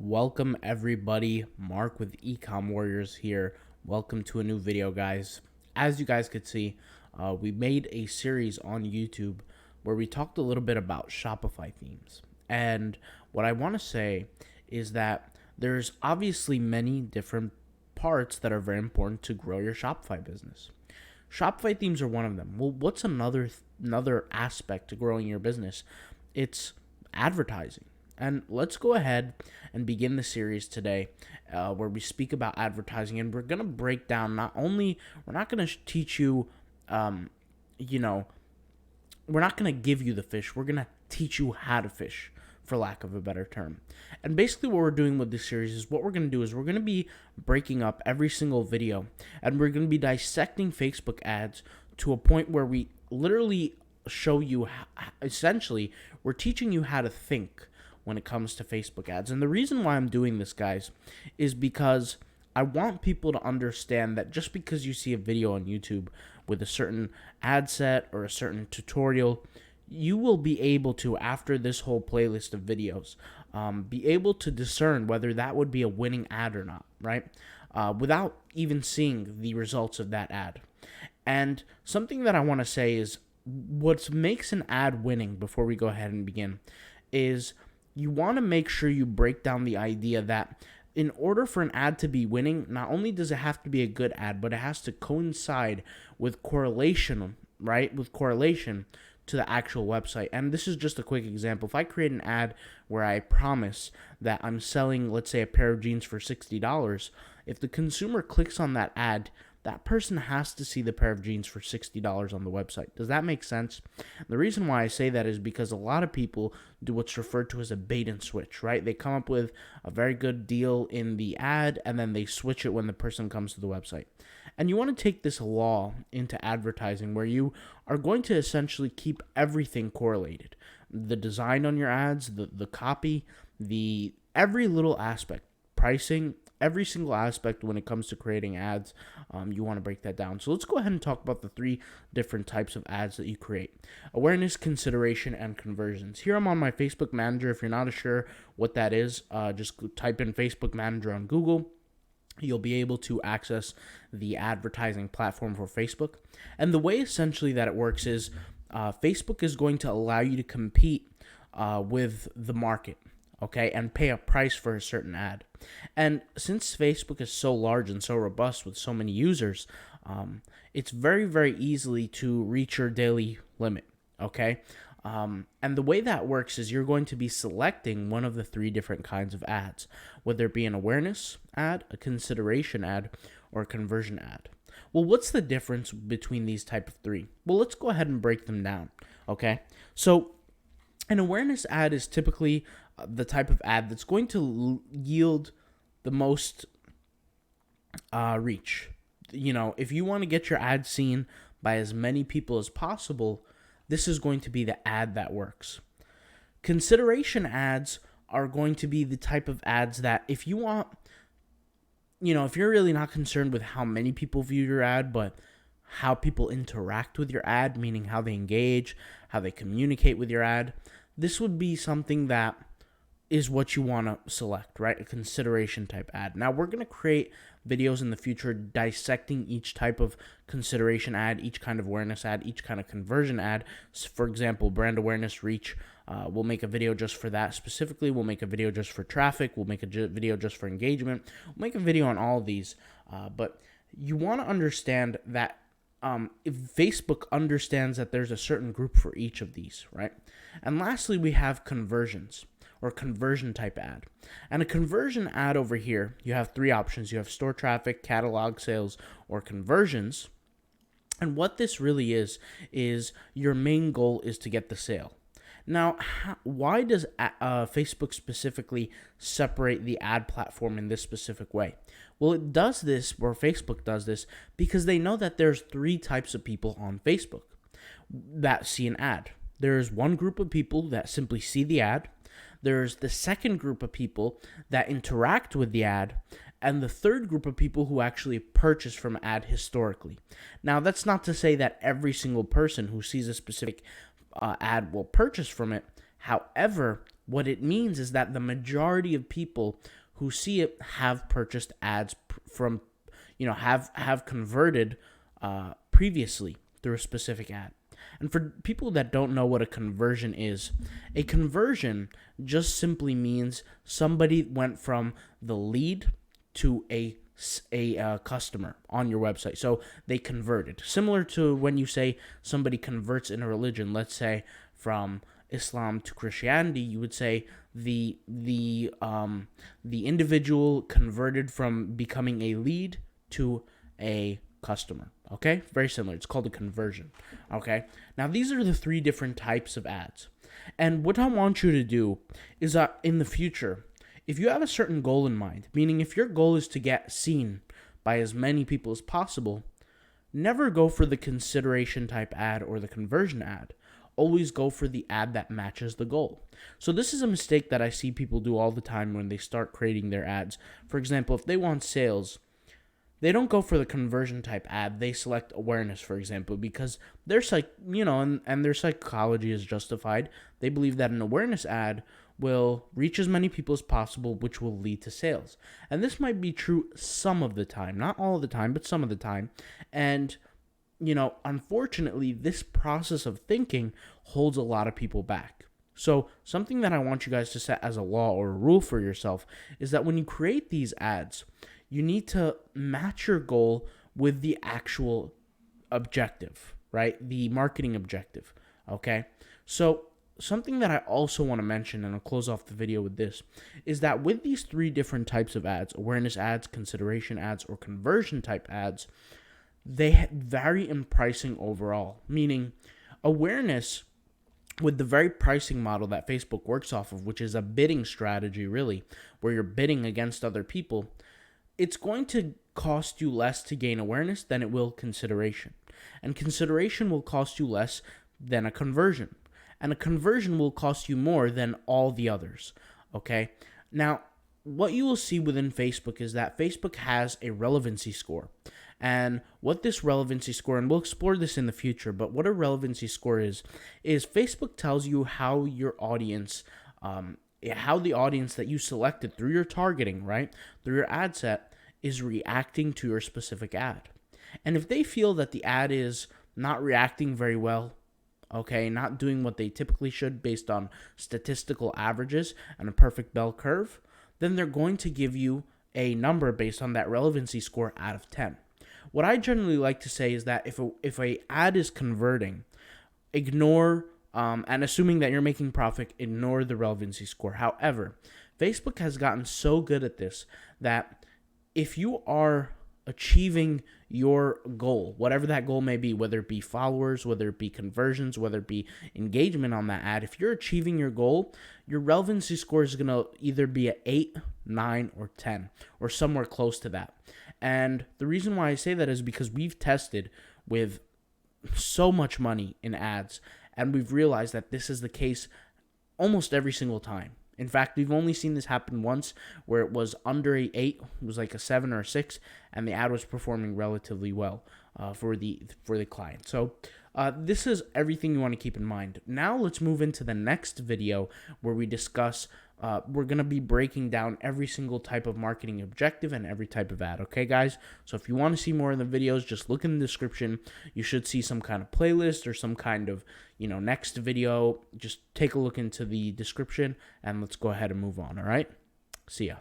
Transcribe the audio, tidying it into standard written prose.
Welcome everybody, Mark with Ecom Warriors here. Welcome to a new video, guys. As you guys could see, we made a series on YouTube where we talked a little bit about Shopify themes. And what I want to say is that there's obviously many different parts that are very important to grow your Shopify business. Shopify themes are one of them. Well, what's another aspect to growing your business? It's advertising. And let's go ahead and begin the series today where we speak about advertising. And we're going to break down we're not going to teach you, we're not going to give you the fish. We're going to teach you how to fish, for lack of a better term. And basically what we're doing with this series is we're going to be breaking up every single video. And we're going to be dissecting Facebook ads to a point where we literally show you, essentially, we're teaching you how to think when it comes to Facebook ads. And the reason why I'm doing this, guys, is because I want people to understand that just because you see a video on YouTube with a certain ad set or a certain tutorial, you will be able to, after this whole playlist of videos, be able to discern whether that would be a winning ad or not, right? Without even seeing the results of that ad. And something that I want to say is what makes an ad winning, before we go ahead and begin, is you want to make sure you break down the idea that in order for an ad to be winning, not only does it have to be a good ad, but it has to coincide with correlation, right? With correlation to the actual website. And this is just a quick example. If I create an ad where I promise that I'm selling, let's say, a pair of jeans for $60, if the consumer clicks on that ad, that person has to see the pair of jeans for $60 on the website. Does that make sense? The reason why I say that is because a lot of people do what's referred to as a bait and switch, right? They come up with a very good deal in the ad, and then they switch it when the person comes to the website. And you want to take this law into advertising where you are going to essentially keep everything correlated. The design on your ads, the copy, every little aspect, pricing, every single aspect when it comes to creating ads, you want to break that down. So let's go ahead and talk about the three different types of ads that you create: awareness, consideration, and conversions. Here I'm on my Facebook Manager. If you're not sure what that is, just type in Facebook Manager on Google. You'll be able to access the advertising platform for Facebook. And the way essentially that it works is Facebook is going to allow you to compete with the market, okay, and pay a price for a certain ad. And since Facebook is so large and so robust with so many users, it's very, very easily to reach your daily limit, okay? And the way that works is you're going to be selecting one of the three different kinds of ads, whether it be an awareness ad, a consideration ad, or a conversion ad. Well, what's the difference between these type of three? Well, let's go ahead and break them down, okay? So an awareness ad is typically the type of ad that's going to yield the most reach. If you want to get your ad seen by as many people as possible, this is going to be the ad that works. Consideration ads are going to be the type of ads that if you're really not concerned with how many people view your ad, but how people interact with your ad, meaning how they engage, how they communicate with your ad, this would be something that is what you want to select, right? A consideration type ad. Now, we're going to create videos in the future dissecting each type of consideration ad, each kind of awareness ad, each kind of conversion ad. So for example, brand awareness reach, we'll make a video just for that specifically. We'll make a video just for traffic. We'll make a video just for engagement. We'll make a video on all of these. But you want to understand that if Facebook understands that there's a certain group for each of these, right? And lastly, we have conversions, or conversion type ad. And a conversion ad over here, you have three options. You have store traffic, catalog sales, or conversions. And what this really is your main goal is to get the sale. Now, why does Facebook specifically separate the ad platform in this specific way? Well, it does this, or Facebook does this, because they know that there's three types of people on Facebook that see an ad. There's one group of people that simply see the ad. There's the second group of people that interact with the ad, and the third group of people who actually purchase from ad historically. Now, that's not to say that every single person who sees a specific ad will purchase from it. However, What it means is that the majority of people who see it have purchased ads from, have converted previously through a specific ad. And for people that don't know what a conversion is, a conversion just simply means somebody went from the lead to a customer on your website. So they converted. Similar to when you say somebody converts in a religion, let's say from Islam to Christianity, you would say the individual converted from becoming a lead to a customer. Okay, very similar. It's called a conversion. Okay, now these are the three different types of ads, and what I want you to do is in the future, if you have a certain goal in mind, meaning if your goal is to get seen by as many people as possible, never go for the consideration type ad or the conversion ad. Always go for the ad that matches the goal. So this is a mistake that I see people do all the time when they start creating their ads. For example, if they want sales, they don't go for the conversion type ad. They select awareness, for example, because their and their psychology is justified. They believe that an awareness ad will reach as many people as possible, which will lead to sales. And this might be true some of the time, not all the time, but some of the time. And unfortunately, this process of thinking holds a lot of people back. So something that I want you guys to set as a law or a rule for yourself is that when you create these ads, you need to match your goal with the actual objective, right? The marketing objective, okay? So something that I also want to mention, and I'll close off the video with this, is that with these three different types of ads, awareness ads, consideration ads, or conversion type ads, they vary in pricing overall, meaning awareness, with the very pricing model that Facebook works off of, which is a bidding strategy really, where you're bidding against other people, it's going to cost you less to gain awareness than it will consideration. And consideration will cost you less than a conversion. And a conversion will cost you more than all the others, okay? Now, what you will see within Facebook is that Facebook has a relevancy score. And what this relevancy score, and we'll explore this in the future, but what a relevancy score is Facebook tells you how your audience, how the audience that you selected through your targeting, right, through your ad set, is reacting to your specific ad. And if they feel that the ad is not reacting very well, okay, not doing what they typically should based on statistical averages and a perfect bell curve, then they're going to give you a number based on that relevancy score out of 10. What I generally like to say is that if a ad is converting, ignore, and assuming that you're making profit, ignore the relevancy score. However, Facebook has gotten so good at this that if you are achieving your goal, whatever that goal may be, whether it be followers, whether it be conversions, whether it be engagement on that ad, if you're achieving your goal, your relevancy score is going to either be at 8, 9, or 10, or somewhere close to that. And the reason why I say that is because we've tested with so much money in ads, and we've realized that this is the case almost every single time. In fact, we've only seen this happen once where it was under a 8, it was like a 7 or a 6, and the ad was performing relatively well for the client. So this is everything you want to keep in mind. Now let's move into the next video where we discuss, we're going to be breaking down every single type of marketing objective and every type of ad. Okay, guys? So if you want to see more of the videos, just look in the description. You should see some kind of playlist or some kind of, next video. Just take a look into the description and let's go ahead and move on. All right? See ya.